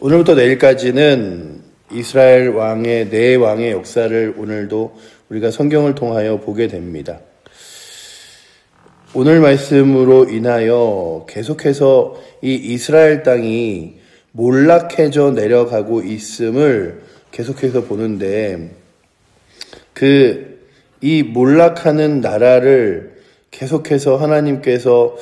오늘부터 내일까지는 이스라엘 왕의 네 왕의 역사를 오늘도 우리가 성경을 통하여 보게 됩니다. 오늘 말씀으로 인하여 계속해서 이 이스라엘 땅이 몰락해져 내려가고 있음을 계속해서 보는데, 이 몰락하는 나라를 계속해서 하나님께서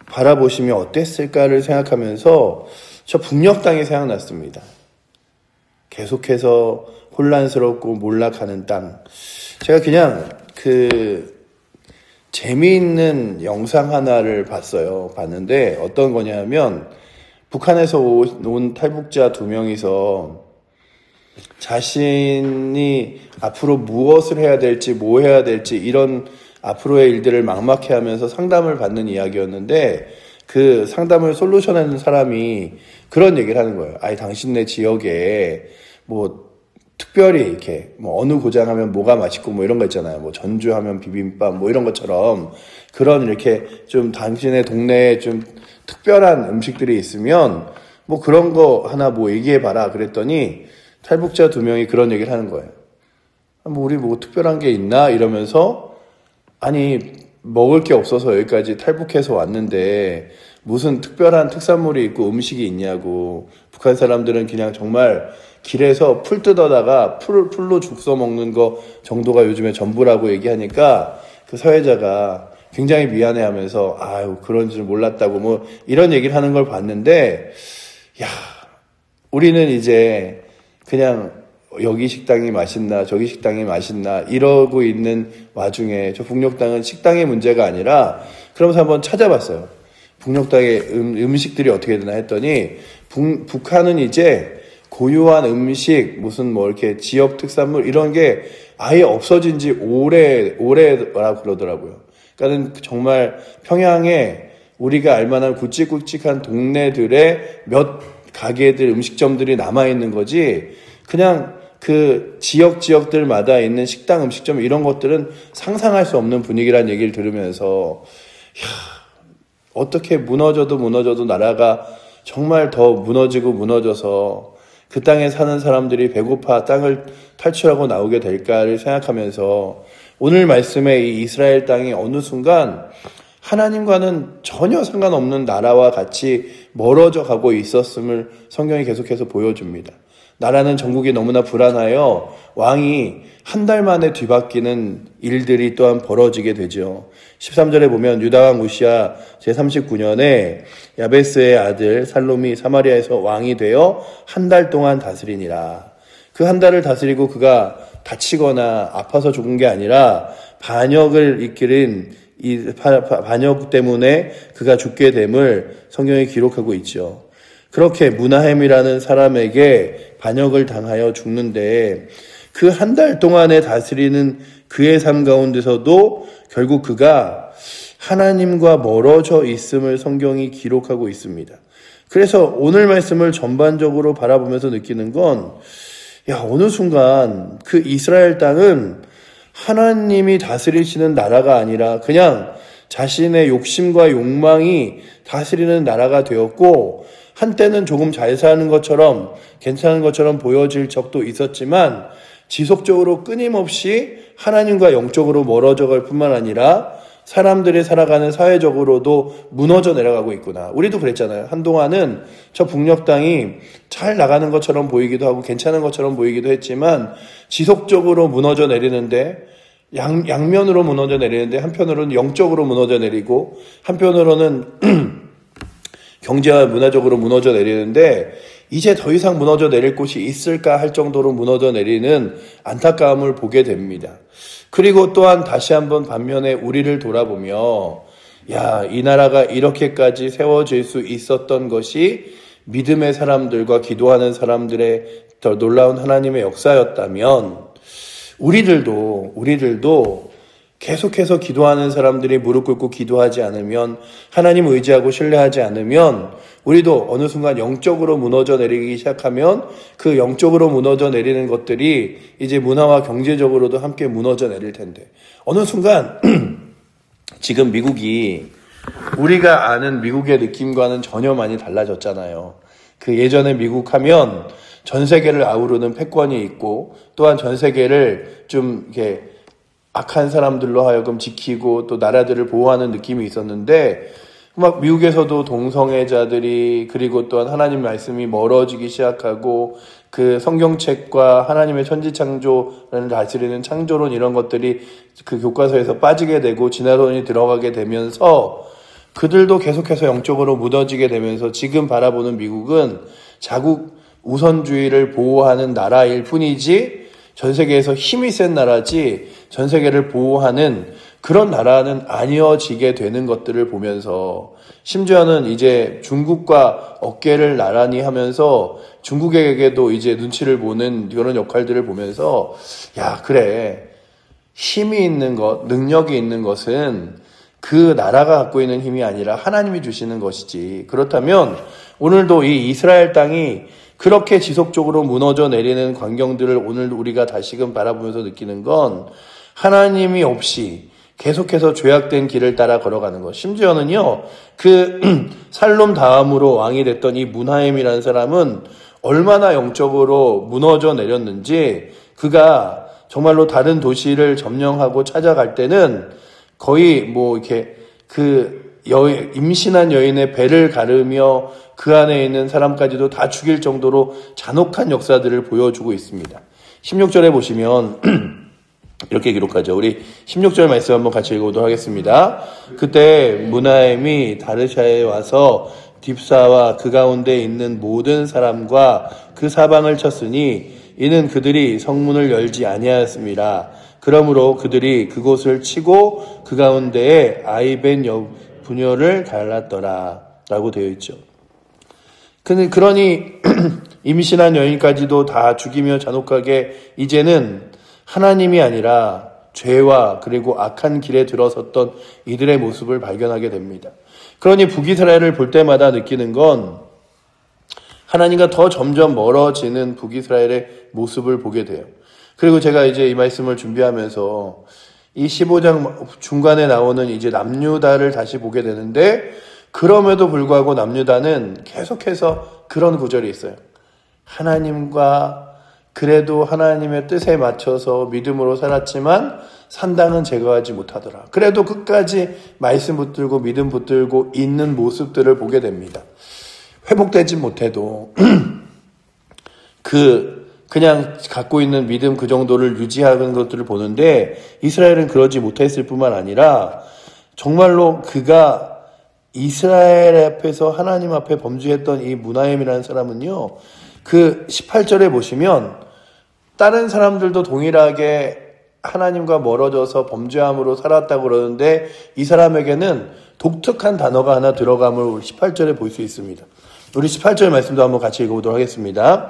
바라보시며 어땠을까를 생각하면서 저 북녘 땅이 생각났습니다. 계속해서 혼란스럽고 몰락하는 땅. 제가 그냥 재미있는 영상 하나를 봤는데 어떤 거냐면, 북한에서 온 탈북자 2명이서 자신이 앞으로 무엇을 해야 될지, 뭐 해야 될지, 이런 앞으로의 일들을 막막해 하면서 상담을 받는 이야기였는데, 그 상담을 솔루션하는 사람이 그런 얘기를 하는 거예요. 당신네 지역에 특별히 이렇게 어느 고장 하면 뭐가 맛있고 이런 거 있잖아요. 전주 하면 비빔밥 이런 것처럼, 그런 이렇게 좀 당신의 동네에 좀 특별한 음식들이 있으면 그런 거 하나 얘기해봐라 그랬더니, 탈북자 2명이 그런 얘기를 하는 거예요. 우리 특별한 게 있나? 이러면서, 먹을 게 없어서 여기까지 탈북해서 왔는데 무슨 특별한 특산물이 있고 음식이 있냐고. 북한 사람들은 그냥 정말 길에서 풀 뜯어다가 풀로 죽 써먹는 거 정도가 요즘에 전부라고 얘기하니까, 그 사회자가 굉장히 미안해하면서 그런 줄 몰랐다고 이런 얘기를 하는 걸 봤는데, 우리는 이제 그냥 여기 식당이 맛있나 저기 식당이 맛있나 이러고 있는 와중에 저 북녘 땅은 식당의 문제가 아니라, 그러면서 한번 찾아봤어요. 북녘 땅의 음식들이 어떻게 되나 했더니, 북한은 이제 고유한 음식, 이렇게 지역 특산물 이런 게 아예 없어진 지 오래라고 그러더라고요. 그러니까 정말 평양에 우리가 알만한 굵직굵직한 동네들의 몇 가게들, 음식점들이 남아있는 거지, 그냥 그 지역들마다 있는 식당, 음식점 이런 것들은 상상할 수 없는 분위기라는 얘기를 들으면서, 어떻게 무너져도 나라가 정말 더 무너져서 그 땅에 사는 사람들이 배고파 땅을 탈출하고 나오게 될까를 생각하면서, 오늘 말씀에 이 이스라엘 땅이 어느 순간 하나님과는 전혀 상관없는 나라와 같이 멀어져 가고 있었음을 성경이 계속해서 보여줍니다. 나라는 전국이 너무나 불안하여 왕이 한 달 만에 뒤바뀌는 일들이 또한 벌어지게 되죠. 13절에 보면, 유다왕 우시야 제39년에 야베스의 아들 살롬이 사마리아에서 왕이 되어 한 달 동안 다스리니라. 그 한 달을 다스리고 그가 다치거나 아파서 죽은 게 아니라 반역을 이끌은 이 반역 때문에 그가 죽게 됨을 성경이 기록하고 있죠. 그렇게 무나헴이라는 사람에게 반역을 당하여 죽는데, 그 한 달 동안에 다스리는 그의 삶 가운데서도 결국 그가 하나님과 멀어져 있음을 성경이 기록하고 있습니다. 그래서 오늘 말씀을 전반적으로 바라보면서 느끼는 건, 어느 순간 그 이스라엘 땅은 하나님이 다스리시는 나라가 아니라 그냥 자신의 욕심과 욕망이 다스리는 나라가 되었고, 한때는 조금 잘 사는 것처럼, 괜찮은 것처럼 보여질 적도 있었지만, 지속적으로 끊임없이 하나님과 영적으로 멀어져 갈 뿐만 아니라 사람들이 살아가는 사회적으로도 무너져 내려가고 있구나. 우리도 그랬잖아요. 한동안은 저 북녘 땅이 잘 나가는 것처럼 보이기도 하고 괜찮은 것처럼 보이기도 했지만, 지속적으로 무너져 내리는데, 양면으로 무너져 내리는데, 한편으로는 영적으로 무너져 내리고, 한편으로는 경제와 문화적으로 무너져 내리는데, 이제 더 이상 무너져 내릴 곳이 있을까 할 정도로 무너져 내리는 안타까움을 보게 됩니다. 그리고 또한 다시 한번 반면에 우리를 돌아보며, 이 나라가 이렇게까지 세워질 수 있었던 것이 믿음의 사람들과 기도하는 사람들의 더 놀라운 하나님의 역사였다면, 우리들도 계속해서 기도하는 사람들이 무릎 꿇고 기도하지 않으면, 하나님 의지하고 신뢰하지 않으면, 우리도 어느 순간 영적으로 무너져 내리기 시작하면, 그 영적으로 무너져 내리는 것들이 이제 문화와 경제적으로도 함께 무너져 내릴 텐데, 어느 순간 지금 미국이 우리가 아는 미국의 느낌과는 전혀 많이 달라졌잖아요. 그 예전에 미국 하면 전 세계를 아우르는 패권이 있고 또한 전 세계를 좀 이렇게 악한 사람들로 하여금 지키고 또 나라들을 보호하는 느낌이 있었는데 막 미국에서도 동성애자들이 그리고 또한 하나님 말씀이 멀어지기 시작하고 그 성경책과 하나님의 천지창조라는 다스리는 창조론 이런 것들이 그 교과서에서 빠지게 되고 진화론이 들어가게 되면서 그들도 계속해서 영적으로 무너지게 되면서 지금 바라보는 미국은 자국 우선주의를 보호하는 나라일 뿐이지 전 세계에서 힘이 센 나라지 전 세계를 보호하는 그런 나라는 아니어지게 되는 것들을 보면서 심지어는 이제 중국과 어깨를 나란히 하면서 중국에게도 이제 눈치를 보는 그런 역할들을 보면서 야 그래 힘이 있는 것 능력이 있는 것은 그 나라가 갖고 있는 힘이 아니라 하나님이 주시는 것이지. 그렇다면 오늘도 이 이스라엘 땅이 그렇게 지속적으로 무너져 내리는 광경들을 오늘 우리가 다시금 바라보면서 느끼는 건 하나님이 없이 계속해서 죄악된 길을 따라 걸어가는 것. 심지어는요, 그 살롬 다음으로 왕이 됐던 이 문하임이라는 사람은 얼마나 영적으로 무너져 내렸는지 그가 정말로 다른 도시를 점령하고 찾아갈 때는 거의 뭐 이렇게 그 임신한 여인의 배를 가르며 그 안에 있는 사람까지도 다 죽일 정도로 잔혹한 역사들을 보여주고 있습니다. 16절에 보시면 이렇게 기록하죠. 우리 16절 말씀 한번 같이 읽어보도록 하겠습니다. 그때 문하임이 다르샤에 와서 딥사와 그 가운데 있는 모든 사람과 그 사방을 쳤으니 이는 그들이 성문을 열지 아니하였습니다. 그러므로 그들이 그곳을 치고 그 가운데에 아이벤 부녀를 갈랐더라 라고 되어 있죠. 그러니 임신한 여인까지도 다 죽이며 잔혹하게 이제는 하나님이 아니라 죄와 그리고 악한 길에 들어섰던 이들의 모습을 발견하게 됩니다. 그러니 북이스라엘을 볼 때마다 느끼는 건 하나님과 더 점점 멀어지는 북이스라엘의 모습을 보게 돼요. 그리고 제가 이제 이 말씀을 준비하면서 이 15장 중간에 나오는 이제 남유다를 다시 보게 되는데 그럼에도 불구하고 남유다는 계속해서 그런 구절이 있어요. 하나님과 그래도 하나님의 뜻에 맞춰서 믿음으로 살았지만 산당은 제거하지 못하더라. 그래도 끝까지 말씀 붙들고 믿음 붙들고 있는 모습들을 보게 됩니다. 회복되지 못해도 그냥 갖고 있는 믿음 그 정도를 유지하는 것들을 보는데 이스라엘은 그러지 못했을 뿐만 아니라 정말로 그가 이스라엘 앞에서 하나님 앞에 범죄했던 이 문하임이라는 사람은요. 그 18절에 보시면 다른 사람들도 동일하게 하나님과 멀어져서 범죄함으로 살았다고 그러는데 이 사람에게는 독특한 단어가 하나 들어감을 18절에 볼 수 있습니다. 우리 18절 말씀도 한번 같이 읽어보도록 하겠습니다.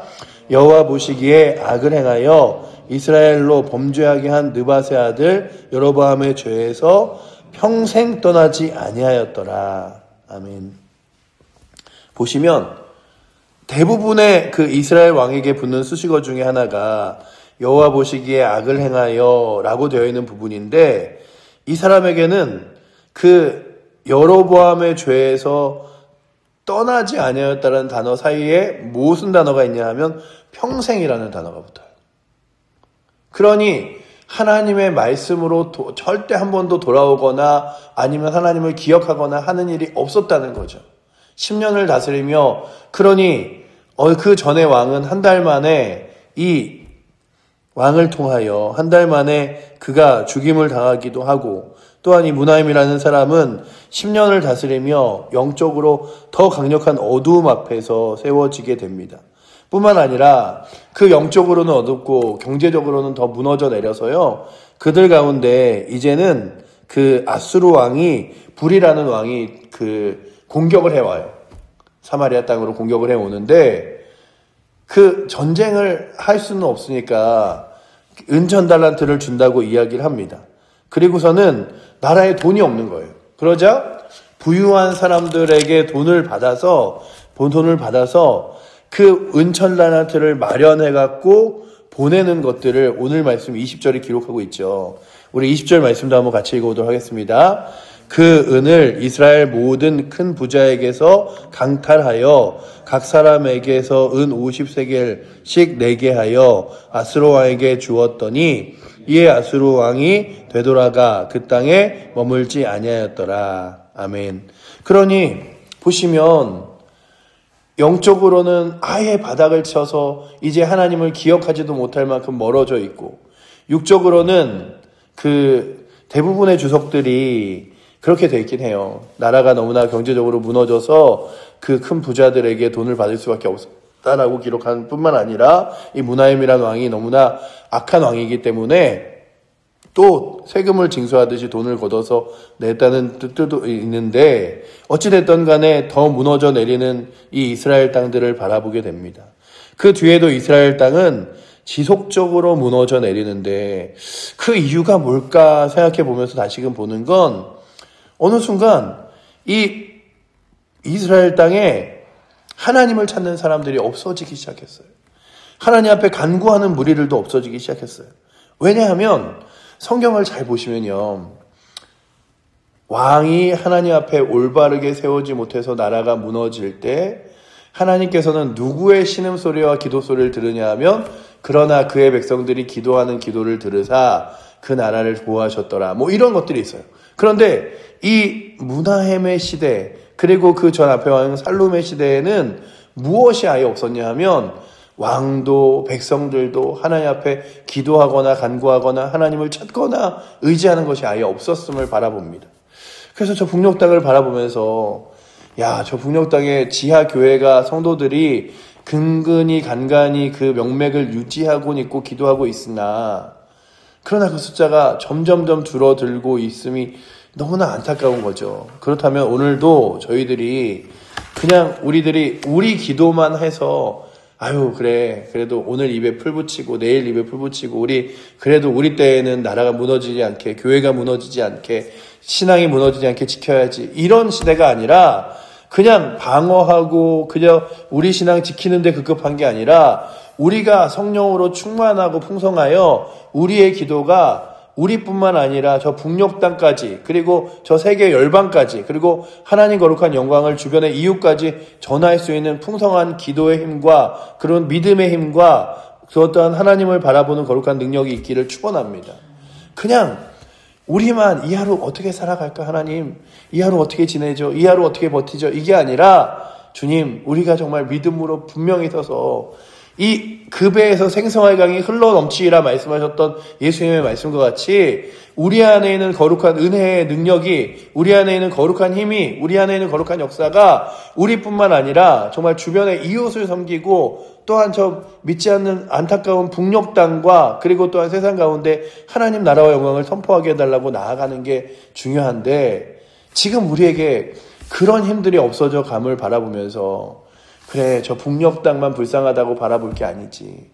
여호와 보시기에 악을 행하여 이스라엘로 범죄하게 한 느밧의 아들 여로보암의 죄에서 평생 떠나지 아니하였더라. 아멘. 보시면 대부분의 그 이스라엘 왕에게 붙는 수식어 중에 하나가 여호와 보시기에 악을 행하여 라고 되어 있는 부분인데 이 사람에게는 그 여로보암의 죄에서 떠나지 아니하였다는 단어 사이에 무슨 단어가 있냐 하면 평생이라는 단어가 붙어요. 그러니 하나님의 말씀으로 절대 한 번도 돌아오거나 아니면 하나님을 기억하거나 하는 일이 없었다는 거죠. 10년을 다스리며 그러니 그 전에 왕은 한 달 만에 이 왕을 통하여 한 달 만에 그가 죽임을 당하기도 하고 또한 이 문하임이라는 사람은 10년을 다스리며 영적으로 더 강력한 어두움 앞에서 세워지게 됩니다. 뿐만 아니라 그 영적으로는 어둡고 경제적으로는 더 무너져 내려서요. 그들 가운데 이제는 그 아수르 왕이 불이라는 왕이 그 공격을 해와요. 사마리아 땅으로 공격을 해오는데 그 전쟁을 할 수는 없으니까 은천 달란트를 준다고 이야기를 합니다. 그리고서는 나라에 돈이 없는 거예요. 그러자 부유한 사람들에게 돈을 받아서 그 은천 달란트를 마련해갖고 보내는 것들을 오늘 말씀 20절에 기록하고 있죠. 우리 20절 말씀도 한번 같이 읽어보도록 하겠습니다. 그 은을 이스라엘 모든 큰 부자에게서 강탈하여 각 사람에게서 은 50세겔씩 내게 하여 아수르 왕에게 주었더니 이에 아수르 왕이 되돌아가 그 땅에 머물지 아니하였더라. 아멘. 그러니 보시면 영적으로는 아예 바닥을 쳐서 이제 하나님을 기억하지도 못할 만큼 멀어져 있고, 육적으로는 그 대부분의 주석들이 그렇게 돼 있긴 해요. 나라가 너무나 경제적으로 무너져서 그 큰 부자들에게 돈을 받을 수밖에 없었다라고 기록한 뿐만 아니라 이 무나임이라는 왕이 너무나 악한 왕이기 때문에 또 세금을 징수하듯이 돈을 걷어서 냈다는 뜻도 있는데, 어찌됐든 간에 더 무너져 내리는 이 이스라엘 땅들을 바라보게 됩니다. 그 뒤에도 이스라엘 땅은 지속적으로 무너져 내리는데 그 이유가 뭘까 생각해 보면서 다시금 보는 건, 어느 순간 이 이스라엘 땅에 하나님을 찾는 사람들이 없어지기 시작했어요. 하나님 앞에 간구하는 무리들도 없어지기 시작했어요. 왜냐하면 성경을 잘 보시면요, 왕이 하나님 앞에 올바르게 세우지 못해서 나라가 무너질 때 하나님께서는 누구의 신음소리와 기도소리를 들으냐 하면, 그러나 그의 백성들이 기도하는 기도를 들으사 그 나라를 보호하셨더라, 뭐 이런 것들이 있어요. 그런데 이 무나헴의 시대, 그리고 그 전 앞에 왕 살룸의 시대에는 무엇이 아예 없었냐 하면, 왕도 백성들도 하나님 앞에 기도하거나 간구하거나 하나님을 찾거나 의지하는 것이 아예 없었음을 바라봅니다. 그래서 저 북녘 땅을 바라보면서, 야, 저 북녘 땅의 지하 교회가 성도들이 근근히 간간히 그 명맥을 유지하고 있고 기도하고 있으나, 그러나 그 숫자가 점점점 줄어들고 있음이 너무나 안타까운 거죠. 그렇다면 오늘도 저희들이 그냥 우리 기도만 해서, 아유 그래, 그래도 오늘 입에 풀 붙이고 내일 입에 풀 붙이고 그래도 우리 때에는 나라가 무너지지 않게, 교회가 무너지지 않게, 신앙이 무너지지 않게 지켜야지, 이런 시대가 아니라 그냥 방어하고 그냥 우리 신앙 지키는데 급급한 게 아니라, 우리가 성령으로 충만하고 풍성하여 우리의 기도가 우리뿐만 아니라 저 북녘 땅까지, 그리고 저 세계 열방까지, 그리고 하나님 거룩한 영광을 주변의 이웃까지 전할 수 있는 풍성한 기도의 힘과 그런 믿음의 힘과 그 어떠한 하나님을 바라보는 거룩한 능력이 있기를 축원합니다. 그냥 우리만 이 하루 어떻게 살아갈까, 하나님 이 하루 어떻게 지내죠, 이 하루 어떻게 버티죠, 이게 아니라, 주님 우리가 정말 믿음으로 분명히 서서 이 그 배에서 생성의 강이 흘러 넘치리라 말씀하셨던 예수님의 말씀과 같이, 우리 안에 있는 거룩한 은혜의 능력이, 우리 안에 있는 거룩한 힘이, 우리 안에 있는 거룩한 역사가 우리뿐만 아니라 정말 주변의 이웃을 섬기고, 또한 저 믿지 않는 안타까운 북녘 땅과, 그리고 또한 세상 가운데 하나님 나라와 영광을 선포하게 해달라고 나아가는 게 중요한데, 지금 우리에게 그런 힘들이 없어져 감을 바라보면서, 그래 저 북녘 땅만 불쌍하다고 바라볼 게 아니지,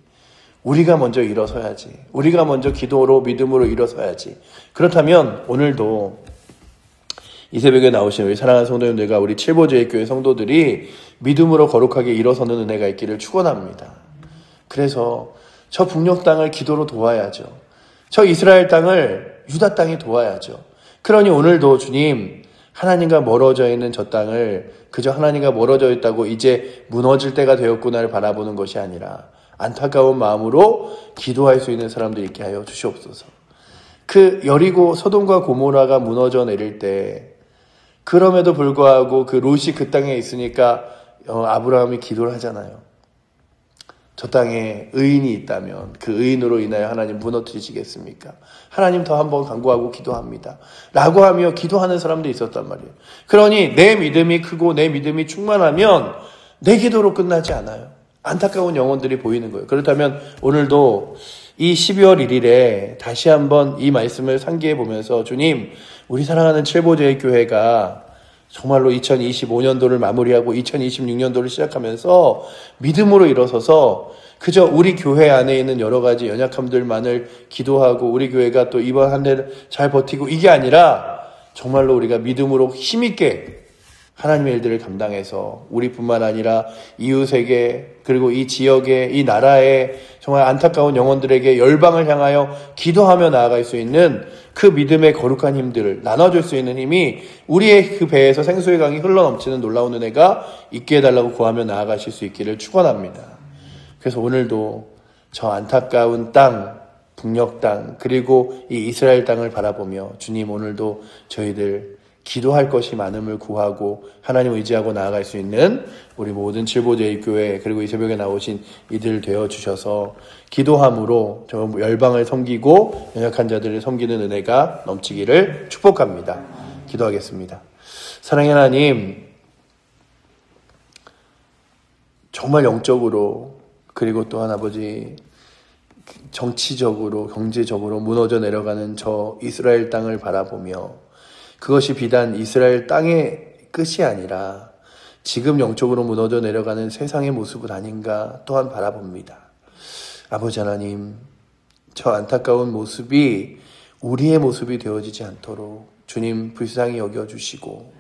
우리가 먼저 일어서야지, 우리가 먼저 기도로 믿음으로 일어서야지. 그렇다면 오늘도 이 새벽에 나오신 우리 사랑하는 성도님들과 우리 칠보제일교회 성도들이 믿음으로 거룩하게 일어서는 은혜가 있기를 축원합니다. 그래서 저 북녘 땅을 기도로 도와야죠. 저 이스라엘 땅을 유다 땅이 도와야죠. 그러니 오늘도 주님, 하나님과 멀어져 있는 저 땅을 그저 하나님과 멀어져 있다고 이제 무너질 때가 되었구나를 바라보는 것이 아니라, 안타까운 마음으로 기도할 수 있는 사람들 있게 하여 주시옵소서. 그 여리고 소돔과 고모라가 무너져 내릴 때, 그럼에도 불구하고 그 롯이 그 땅에 있으니까 아브라함이 기도를 하잖아요. 저 땅에 의인이 있다면 그 의인으로 인하여 하나님 무너뜨리시겠습니까? 하나님 더 한번 간구하고 기도합니다 라고 하며 기도하는 사람도 있었단 말이에요. 그러니 내 믿음이 크고 내 믿음이 충만하면 내 기도로 끝나지 않아요. 안타까운 영혼들이 보이는 거예요. 그렇다면 오늘도 이 12월 1일에 다시 한번 이 말씀을 상기해 보면서, 주님 우리 사랑하는 칠보제일교회가 정말로 2025년도를 마무리하고 2026년도를 시작하면서 믿음으로 일어서서 그저 우리 교회 안에 있는 여러 가지 연약함들만을 기도하고 우리 교회가 또 이번 한 해를 잘 버티고, 이게 아니라 정말로 우리가 믿음으로 힘있게 하나님의 일들을 감당해서 우리뿐만 아니라 이웃에게 그리고 이 지역에 이 나라에 정말 안타까운 영혼들에게 열방을 향하여 기도하며 나아갈 수 있는 그 믿음의 거룩한 힘들을 나눠줄 수 있는 힘이 우리의 그 배에서 생수의 강이 흘러넘치는 놀라운 은혜가 있게 해달라고 구하며 나아가실 수 있기를 축원합니다. 그래서 오늘도 저 안타까운 땅, 북녘 땅 그리고 이 이스라엘 땅을 바라보며 주님 오늘도 저희들 기도할 것이 많음을 구하고 하나님 의지하고 나아갈 수 있는 우리 모든 칠보제일교회 그리고 이 새벽에 나오신 이들 되어주셔서 기도함으로 저 열방을 섬기고 연약한 자들을 섬기는 은혜가 넘치기를 축복합니다. 기도하겠습니다. 사랑의 하나님, 정말 영적으로 그리고 또한 아버지 정치적으로 경제적으로 무너져 내려가는 저 이스라엘 땅을 바라보며 그것이 비단 이스라엘 땅의 끝이 아니라 지금 영적으로 무너져 내려가는 세상의 모습은 아닌가 또한 바라봅니다. 아버지 하나님, 저 안타까운 모습이 우리의 모습이 되어지지 않도록 주님 불쌍히 여겨주시고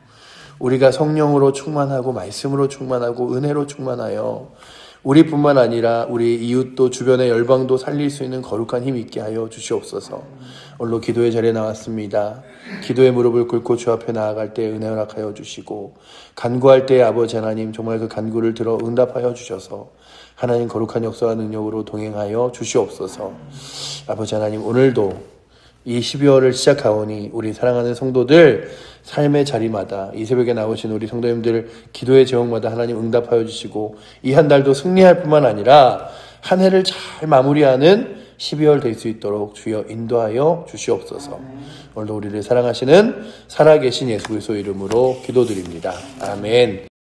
우리가 성령으로 충만하고 말씀으로 충만하고 은혜로 충만하여 우리뿐만 아니라 우리 이웃도 주변의 열방도 살릴 수 있는 거룩한 힘 있게 하여 주시옵소서. 오늘도 기도의 자리에 나왔습니다. 기도의 무릎을 꿇고 주 앞에 나아갈 때 은혜 허락하여 주시고 간구할 때 아버지 하나님 정말 그 간구를 들어 응답하여 주셔서 하나님 거룩한 역사와 능력으로 동행하여 주시옵소서. 아버지 하나님 오늘도 이 12월을 시작하오니 우리 사랑하는 성도들 삶의 자리마다 이 새벽에 나오신 우리 성도님들 기도의 제목마다 하나님 응답하여 주시고 이 한 달도 승리할 뿐만 아니라 한 해를 잘 마무리하는 12월 될 수 있도록 주여 인도하여 주시옵소서. 오늘도 우리를 사랑하시는 살아계신 예수 그리스도 이름으로 기도드립니다. 아멘.